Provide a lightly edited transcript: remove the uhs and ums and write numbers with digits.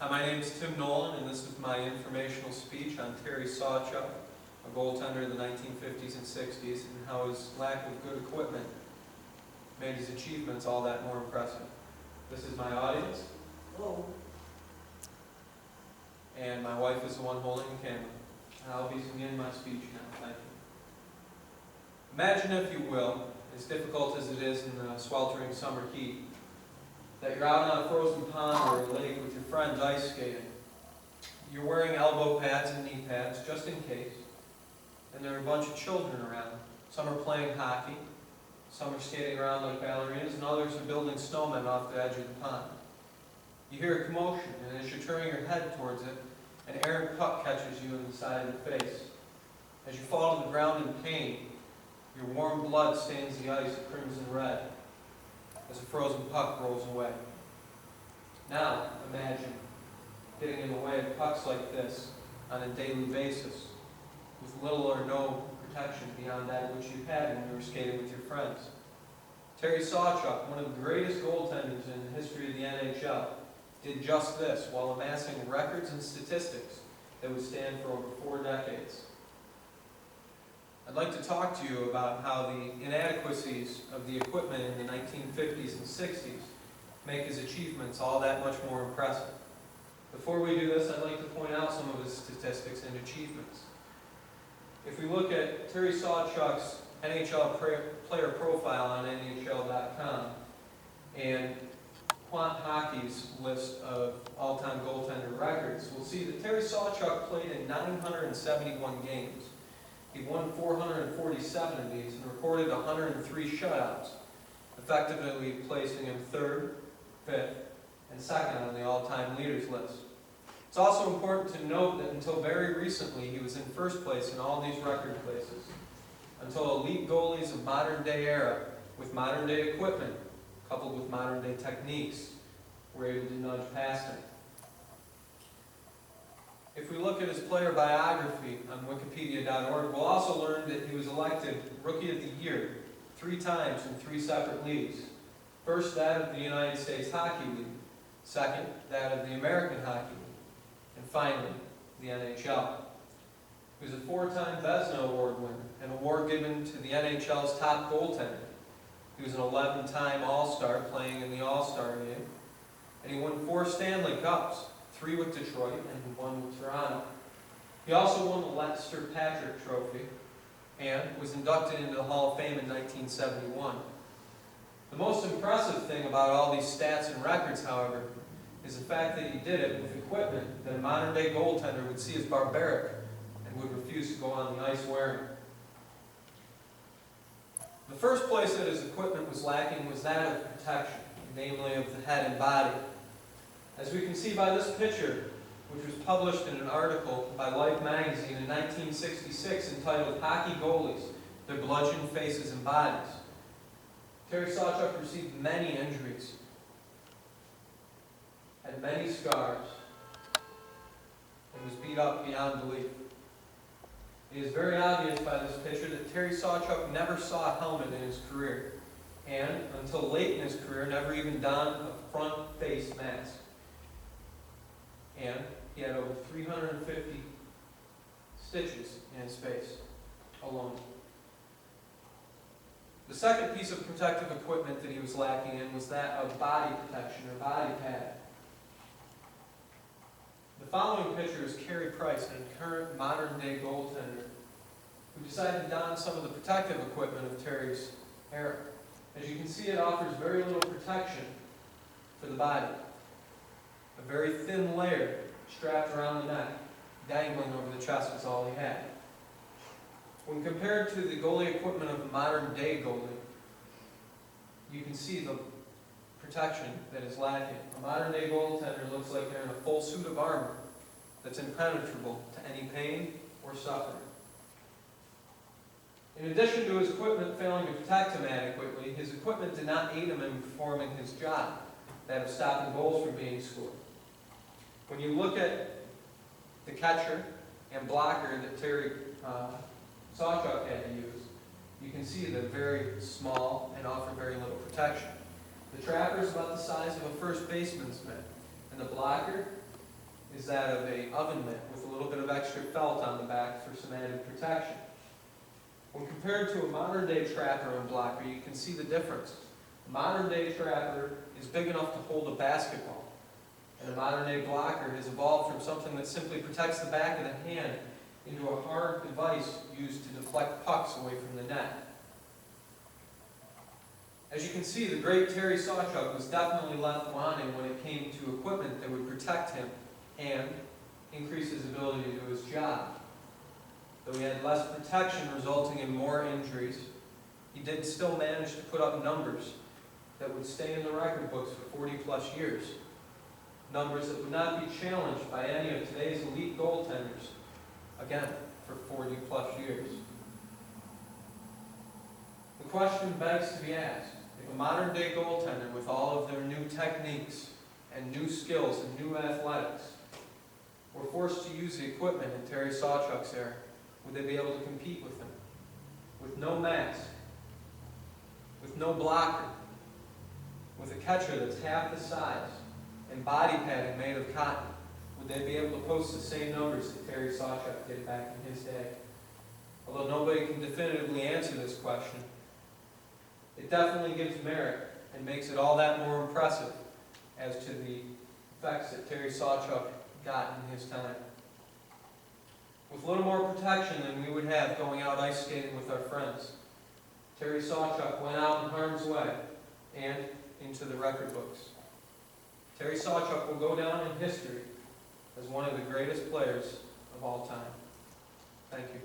Hi, my name is Tim Nolan, and this is my informational speech on Terry Sawchuk, a goaltender of the 1950s and 60s, and how his lack of good equipment made his achievements all that more impressive. This is my audience. Hello. And my wife is the one holding the camera. I'll be beginning my speech now. Thank you. Imagine, if you will, as difficult as it is in the sweltering summer heat, that you're out on a frozen pond or a lake with your friends ice skating. You're wearing elbow pads and knee pads just in case, and there are a bunch of children around. Some are playing hockey, some are skating around like ballerinas, and others are building snowmen off the edge of the pond. You hear a commotion, and as you're turning your head towards it, an errant puck catches you in the side of the face. As you fall to the ground in pain, your warm blood stains the ice a crimson red as a frozen puck rolls away. Now, imagine getting in the way of pucks like this on a daily basis, with little or no protection beyond that which you had when you were skating with your friends. Terry Sawchuk, one of the greatest goaltenders in the history of the NHL, did just this while amassing records and statistics that would stand for over 4 decades. I'd like to talk to you about how the inadequacies of the equipment in the 1950s and 60s make his achievements all that much more impressive. Before we do this, I'd like to point out some of his statistics and achievements. If we look at Terry Sawchuk's NHL player profile on NHL.com and Quant Hockey's list of all-time goaltender records, we'll see that Terry Sawchuk played in 971 games. He won 447 of these and recorded 103 shutouts, effectively placing him 3rd, 5th, and 2nd on the all-time leaders list. It's also important to note that until very recently he was in 1st place in all these record places, until elite goalies of modern-day era, with modern-day equipment, coupled with modern-day techniques, were able to nudge past him. If we look at his player biography on wikipedia.org, we'll also learn that he was elected Rookie of the Year 3 times in 3 separate leagues. First, that of the United States Hockey League. Second, that of the American Hockey League. And finally, the NHL. He was a 4-time Vezina Award winner, an award given to the NHL's top goaltender. He was an 11-time All-Star playing in the All-Star game. And he won 4 Stanley Cups. 3 with Detroit and 1 with Toronto. He also won the Lester Patrick Trophy and was inducted into the Hall of Fame in 1971. The most impressive thing about all these stats and records, however, is the fact that he did it with equipment that a modern-day goaltender would see as barbaric and would refuse to go on the ice wearing. The first place that his equipment was lacking was that of protection, namely of the head and body. As we can see by this picture, which was published in an article by Life magazine in 1966 entitled Hockey Goalies, Their Bludgeoned Faces and Bodies, Terry Sawchuk received many injuries, had many scars, and was beat up beyond belief. It is very obvious by this picture that Terry Sawchuk never saw a helmet in his career, and until late in his career never even donned a front face mask. And he had over 350 stitches in his face alone. The second piece of protective equipment that he was lacking in was that of body protection or body pad. The following picture is Carey Price, a current modern-day goaltender, who decided to don some of the protective equipment of Terry's era. As you can see, it offers very little protection for the body. A very thin layer strapped around the neck, dangling over the chest is all he had. When compared to the goalie equipment of a modern-day goalie, you can see the protection that is lacking. A modern-day goaltender looks like they're in a full suit of armor that's impenetrable to any pain or suffering. In addition to his equipment failing to protect him adequately, his equipment did not aid him in performing his job, that of stopping goals from being scored. When you look at the catcher and blocker that Terry Sawchuk had to use, you can see they're very small and offer very little protection. The trapper is about the size of a first baseman's mitt, and the blocker is that of an oven mitt with a little bit of extra felt on the back for some added protection. When compared to a modern-day trapper and blocker, you can see the difference. A modern-day trapper is big enough to hold a basketball, and a modern-day blocker has evolved from something that simply protects the back of the hand into a hard device used to deflect pucks away from the net. As you can see, the great Terry Sawchuk was definitely left wanting when it came to equipment that would protect him and increase his ability to do his job. Though he had less protection resulting in more injuries, he did still manage to put up numbers that would stay in the record books for 40+ years. Numbers that would not be challenged by any of today's elite goaltenders, again, for 40+ years. The question begs to be asked, if a modern-day goaltender with all of their new techniques and new skills and new athletics were forced to use the equipment in Terry Sawchuk's era, would they be able to compete with him? With no mask, with no blocker, with a catcher that's half the size, and body padding made of cotton, would they be able to post the same numbers that Terry Sawchuk did back in his day? Although nobody can definitively answer this question, it definitely gives merit and makes it all that more impressive as to the effects that Terry Sawchuk got in his time. With a little more protection than we would have going out ice skating with our friends, Terry Sawchuk went out in harm's way and into the record books. Terry Sawchuk will go down in history as one of the greatest players of all time. Thank you.